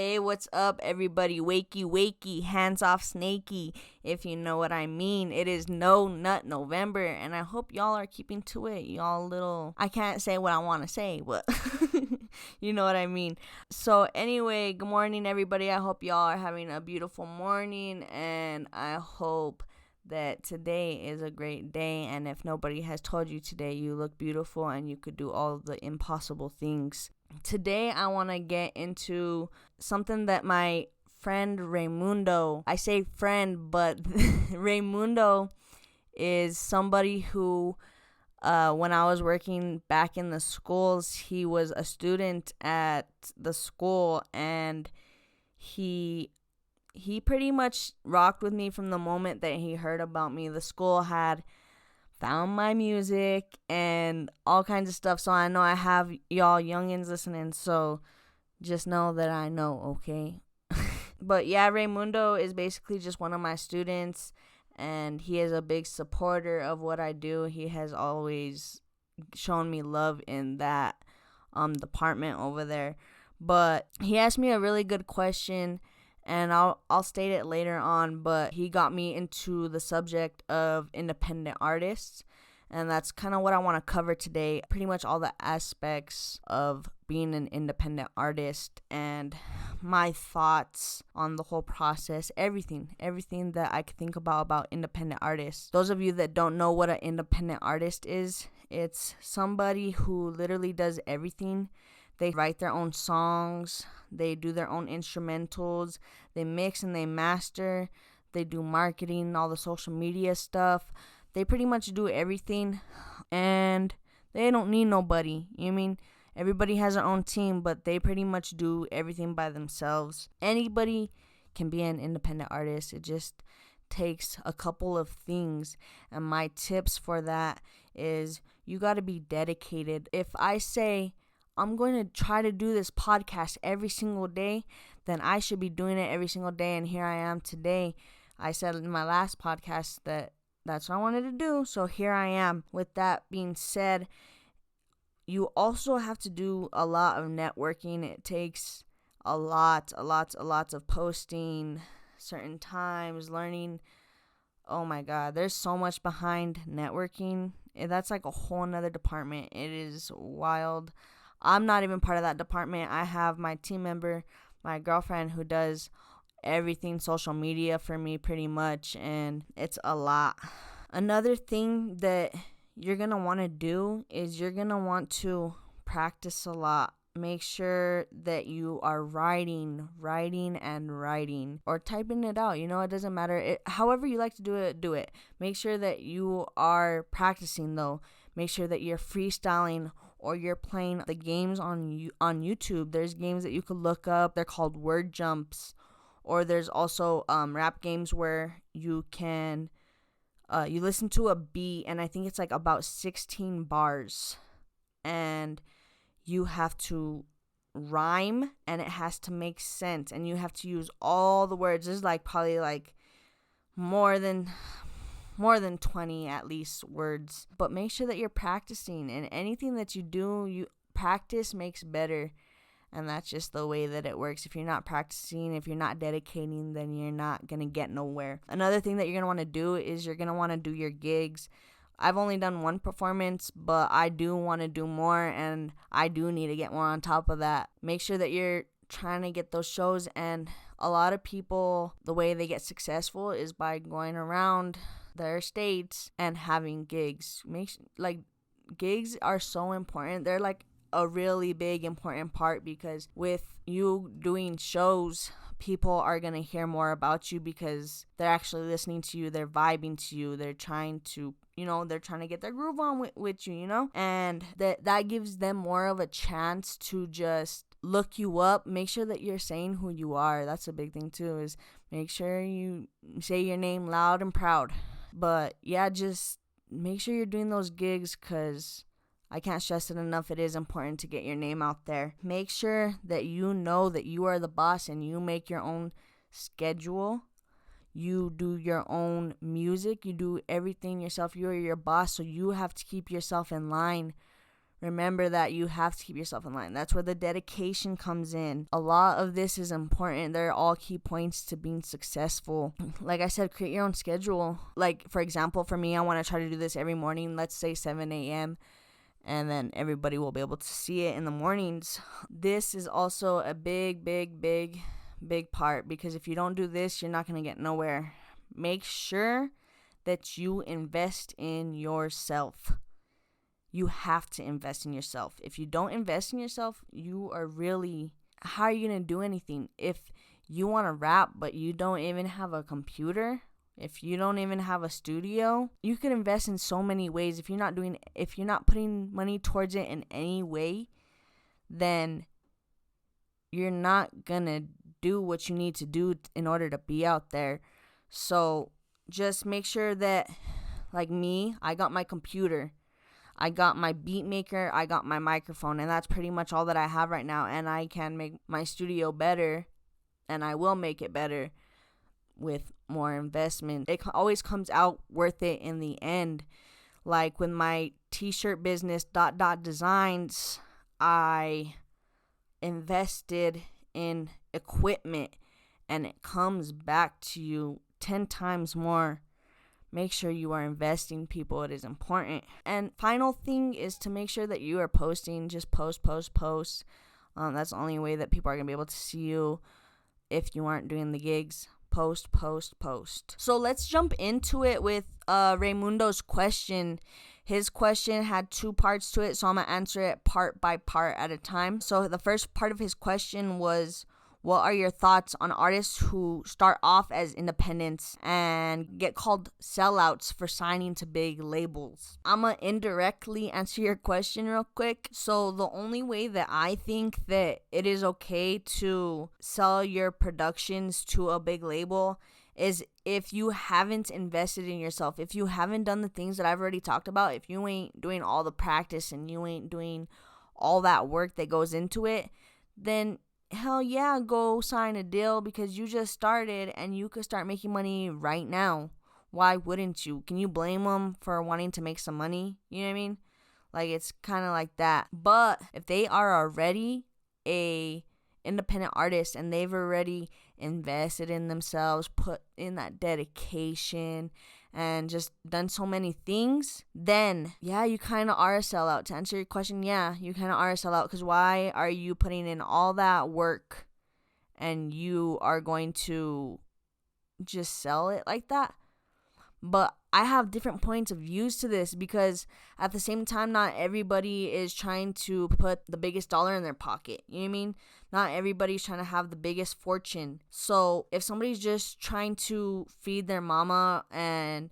Hey, what's up, everybody? Wakey, wakey, hands off, snaky. If you know what I mean, it is No Nut November, and I hope y'all are keeping to it. Y'all little, I can't say what I want to say, but you know what I mean. So, anyway, good morning, everybody. I hope y'all are having a beautiful morning, and I hope that today is a great day. And if nobody has told you today, you look beautiful and you could do all the impossible things. Today, I want to get into something that my friend Raimundo, I say friend, but Raimundo is somebody who, when I was working back in the schools, he was a student at the school, and he pretty much rocked with me from the moment that he heard about me. The school had found my music and all kinds of stuff. So I know I have y'all youngins listening. So just know that I know, okay? But yeah, Raimundo is basically just one of my students, and he is a big supporter of what I do. He has always shown me love in that department over there. But he asked me a really good question, and I'll state it later on, but he got me into the subject of independent artists, and that's kind of what I want to cover today. Pretty much all the aspects of being an independent artist and my thoughts on the whole process, everything that I could think about independent artists. Those of you that don't know what an independent artist is, it's somebody who literally does everything. They write their own songs, they do their own instrumentals, they mix and they master, they do marketing, all the social media stuff. They pretty much do everything, and they don't need nobody. You mean everybody has their own team, but they pretty much do everything by themselves. Anybody can be an independent artist. It just takes a couple of things, and my tips for that is you got to be dedicated. If I say I'm going to try to do this podcast every single day, then I should be doing it every single day. And here I am today. I said in my last podcast that that's what I wanted to do. So here I am. With that being said, you also have to do a lot of networking. It takes a lot of posting, certain times, learning. Oh my God, there's so much behind networking. That's like a whole nother department. It is wild. I'm not even part of that department. I have my team member, my girlfriend, who does everything social media for me pretty much, and it's a lot. Another thing that you're going to want to do is you're going to want to practice a lot. Make sure that you are writing, or typing it out. You know, it doesn't matter. However you like to do it, do it. Make sure that you are practicing, though. Make sure that you're freestyling, or you're playing the games on YouTube. There's games that you could look up. They're called word jumps. Or there's also rap games where you can you listen to a beat, and I think it's like about 16 bars, and you have to rhyme, and it has to make sense, and you have to use all the words. There's like probably like more than 20 at least words. But make sure that you're practicing, and anything that you do, you practice makes better. And that's just the way that it works. If you're not practicing, if you're not dedicating, then you're not going to get nowhere. Another thing that you're going to want to do is you're going to want to do your gigs. I've only done one performance, but I do want to do more, and I do need to get more on top of that. Make sure that you're trying to get those shows, and a lot of people, the way they get successful is by going around their states and having gigs. Gigs are so important. They're like a really big important part, because with you doing shows, people are going to hear more about you because they're actually listening to you, they're vibing to you, they're trying to get their groove on with you, and that gives them more of a chance to just look you up. Make sure that you're saying who you are. That's a big thing too, is make sure you say your name loud and proud. But yeah, just make sure you're doing those gigs, because I can't stress it enough. It is important to get your name out there. Make sure that you know that you are the boss, and you make your own schedule. You do your own music. You do everything yourself. You are your boss, so you have to keep yourself in line remember that you have to keep yourself in line. That's where the dedication comes in. A lot of this is important. They're all key points to being successful. Like I said, create your own schedule. Like, for example, for me, I want to try to do this every morning, let's say 7 a.m., and then everybody will be able to see it in the mornings. This is also a big part, because if you don't do this, you're not going to get nowhere. Make sure that you invest in yourself. You have to invest in yourself. If you don't invest in yourself, you are really, how are you going to do anything? If you want to rap, but you don't even have a computer, if you don't even have a studio, you can invest in so many ways. If you're not putting money towards it in any way, then you're not going to do what you need to do in order to be out there. So just make sure that, like me, I got my computer, I got my beat maker, I got my microphone, and that's pretty much all that I have right now. And I can make my studio better, and I will make it better with more investment. It always comes out worth it in the end. Like with my t-shirt business, Designs, I invested in equipment, and it comes back to you 10 times more. Make sure you are investing, people. It is important. And final thing is to make sure that you are posting. Just post. That's the only way that people are going to be able to see you if you aren't doing the gigs. Post. So let's jump into it with Raymundo's question. His question had 2 parts to it, so I'm going to answer it part by part at a time. So the first part of his question was, what are your thoughts on artists who start off as independents and get called sellouts for signing to big labels? I'm going to indirectly answer your question real quick. So the only way that I think that it is okay to sell your productions to a big label is if you haven't invested in yourself, if you haven't done the things that I've already talked about, if you ain't doing all the practice and you ain't doing all that work that goes into it, then hell yeah, go sign a deal, because you just started and you could start making money right now. Why wouldn't you? Can you blame them for wanting to make some money? You know what I mean? Like, it's kind of like that. But if they are already a independent artist and they've already invested in themselves, put in that dedication, and just done so many things, then yeah, you kind of are a sellout. To answer your question, yeah, you kind of are a sellout, because why are you putting in all that work and you are going to just sell it like that? But I have different points of views to this, because at the same time, not everybody is trying to put the biggest dollar in their pocket. You know what I mean? Not everybody's trying to have the biggest fortune. So if somebody's just trying to feed their mama and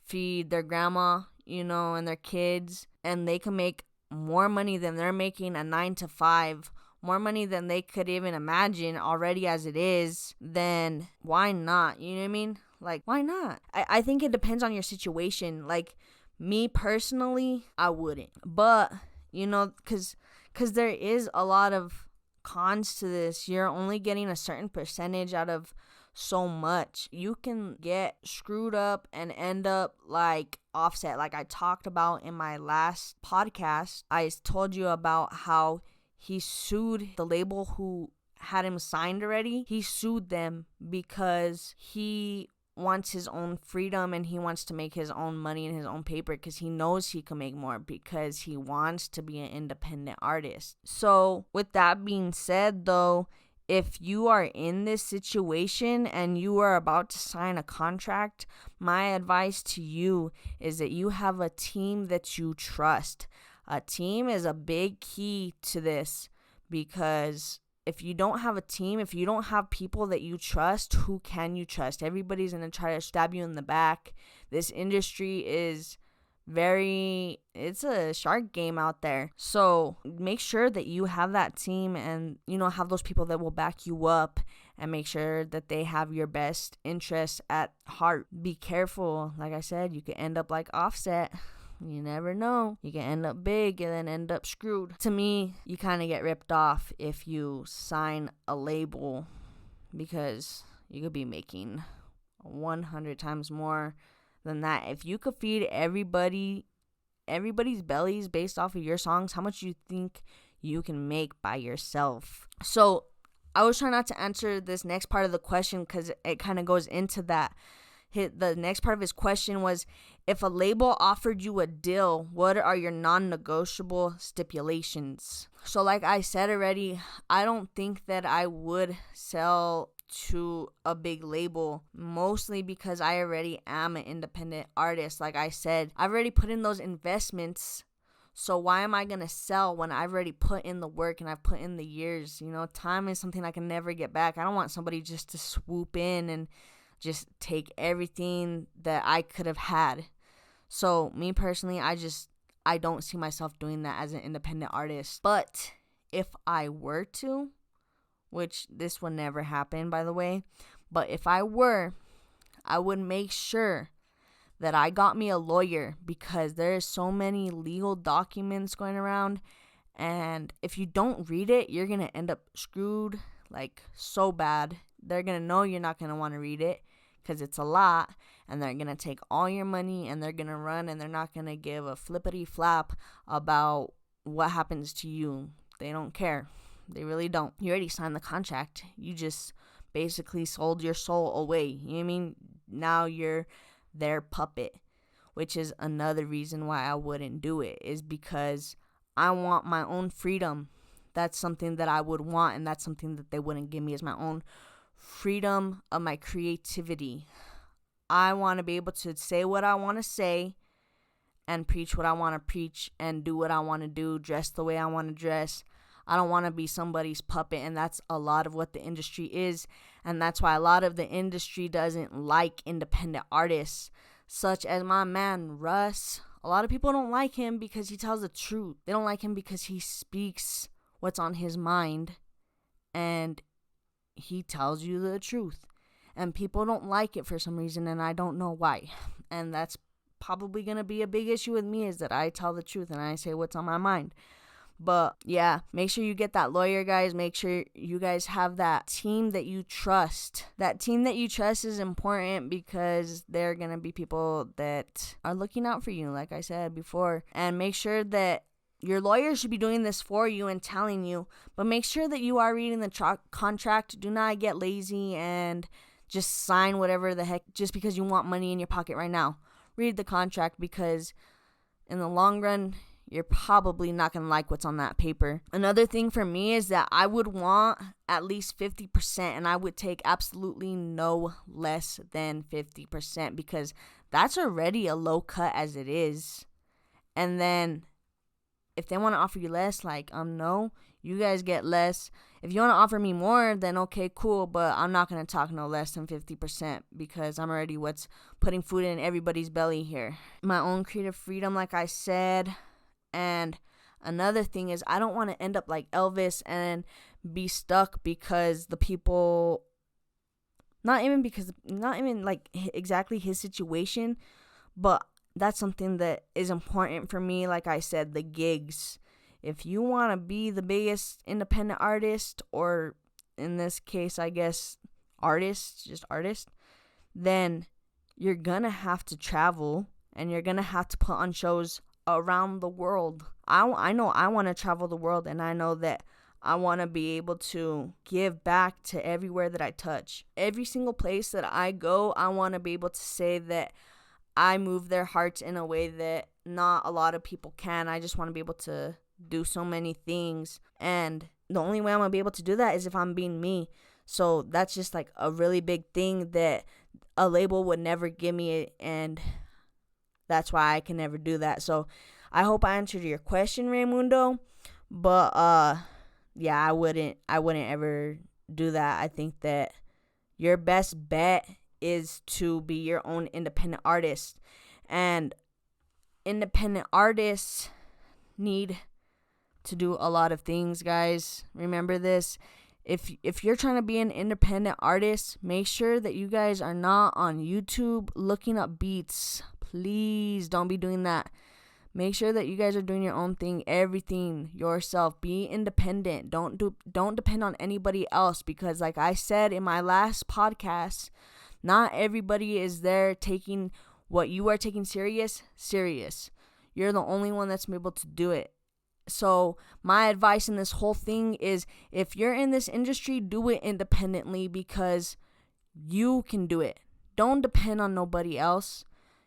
feed their grandma, and their kids, and they can make more money than they're making a 9-to-5, more money than they could even imagine already as it is, then why not? You know what I mean? Like, why not? I think it depends on your situation. Like, me personally, I wouldn't. But, because there is a lot of cons to this. You're only getting a certain percentage out of so much. You can get screwed up and end up like Offset. Like I talked about in my last podcast, I told you about how he sued the label who had him signed already. He sued them because he wants his own freedom and he wants to make his own money in his own paper, because he knows he can make more, because he wants to be an independent artist. So with that being said, though, if you are in this situation and you are about to sign a contract, my advice to you is that you have a team that you trust. A team is a big key to this, because if you don't have a team, if you don't have people that you trust, who can you trust? Everybody's going to try to stab you in the back. This industry is it's a shark game out there. So make sure that you have that team and, have those people that will back you up, and make sure that they have your best interests at heart. Be careful. Like I said, you could end up like Offset. You never know. You can end up big and then end up screwed. To me, you kind of get ripped off if you sign a label, because you could be making 100 times more than that. If you could feed everybody everybody's bellies based off of your songs, how much you think you can make by yourself? So I was trying not to answer this next part of the question because it kind of goes into that. The next part of his question was, if a label offered you a deal, what are your non-negotiable stipulations? So like I said already, I don't think that I would sell to a big label, mostly because I already am an independent artist. Like I said, I've already put in those investments. So why am I going to sell when I've already put in the work and I've put in the years? Time is something I can never get back. I don't want somebody just to swoop in and just take everything that I could have had. So me personally, I don't see myself doing that as an independent artist. But if I were to, which this would never happen, by the way, but if I were, I would make sure that I got me a lawyer, because there is so many legal documents going around, and if you don't read it, you're going to end up screwed, like so bad. They're going to know you're not going to want to read it because it's a lot, and they're going to take all your money and they're going to run, and they're not going to give a flippity flap about what happens to you. They don't care. They really don't. You already signed the contract. You just basically sold your soul away. You know what I mean? Now you're their puppet, which is another reason why I wouldn't do it, is because I want my own freedom. That's something that I would want, and that's something that they wouldn't give me, is my own freedom of my creativity. I want to be able to say what I want to say and preach what I want to preach and do what I want to do, dress the way I want to dress. I don't want to be somebody's puppet, and that's a lot of what the industry is, and that's why a lot of the industry doesn't like independent artists, such as my man Russ. A lot of people don't like him because he tells the truth. They don't like him because he speaks what's on his mind, and he tells you the truth, and people don't like it for some reason, and I don't know why. And that's probably going to be a big issue with me, is that I tell the truth and I say what's on my mind. But yeah, make sure you get that lawyer, guys. Make sure you guys have that team that you trust. That team that you trust is important, because they're going to be people that are looking out for you, like I said before. And make sure that your lawyer should be doing this for you and telling you, but make sure that you are reading the contract. Do not get lazy and just sign whatever the heck just because you want money in your pocket right now. Read the contract, because in the long run, you're probably not going to like what's on that paper. Another thing for me is that I would want at least 50%, and I would take absolutely no less than 50%, because that's already a low cut as it is. And then if they want to offer you less, no, you guys get less. If you want to offer me more, then okay, cool, but I'm not going to talk no less than 50%, because I'm already what's putting food in everybody's belly here. My own creative freedom, like I said. And another thing is, I don't want to end up like Elvis and be stuck because the people, not even like exactly his situation, but that's something that is important for me. Like I said, the gigs. If you want to be the biggest independent artist, or in this case, I guess artist, then you're going to have to travel, and you're going to have to put on shows around the world. I know I want to travel the world, and I know that I want to be able to give back to everywhere that I touch. Every single place that I go, I want to be able to say that I move their hearts in a way that not a lot of people can. I just want to be able to do so many things, and the only way I'm going to be able to do that is if I'm being me. So that's just like a really big thing that a label would never give me, and that's why I can never do that. So I hope I answered your question, Raymundo. But yeah, I wouldn't ever do that. I think that your best bet is to be your own independent artist. And independent artists need to do a lot of things, guys. Remember this. If you're trying to be an independent artist, make sure that you guys are not on YouTube looking up beats. Please don't be doing that. Make sure that you guys are doing your own thing, everything yourself. Be independent. Don't depend on anybody else, because like I said in my last podcast, not everybody is there taking what you are taking serious. You're the only one that's able to do it. So my advice in this whole thing is, if you're in this industry, do it independently, because you can do it. Don't depend on nobody else.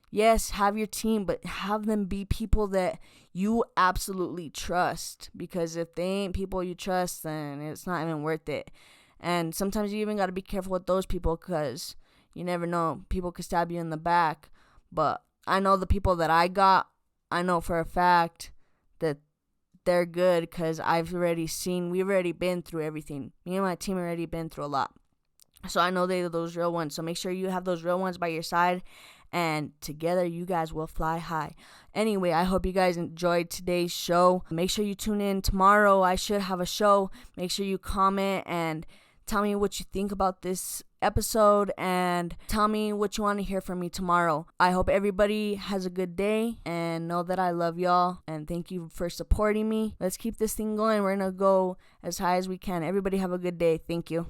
Yes, have your team, but have them be people that you absolutely trust, because if they ain't people you trust, then it's not even worth it. And sometimes you even got to be careful with those people, because you never know. People could stab you in the back. But I know the people that I know for a fact that they're good, because we've already been through everything. Me and my team already been through a lot. So I know they're those real ones. So make sure you have those real ones by your side, and together you guys will fly high. Anyway, I hope you guys enjoyed today's show. Make sure you tune in tomorrow. I should have a show. Make sure you comment and tell me what you think about this episode, and tell me what you want to hear from me tomorrow. I hope everybody has a good day, and know that I love y'all, and thank you for supporting me. Let's keep this thing going. We're going to go as high as we can. Everybody have a good day. Thank you.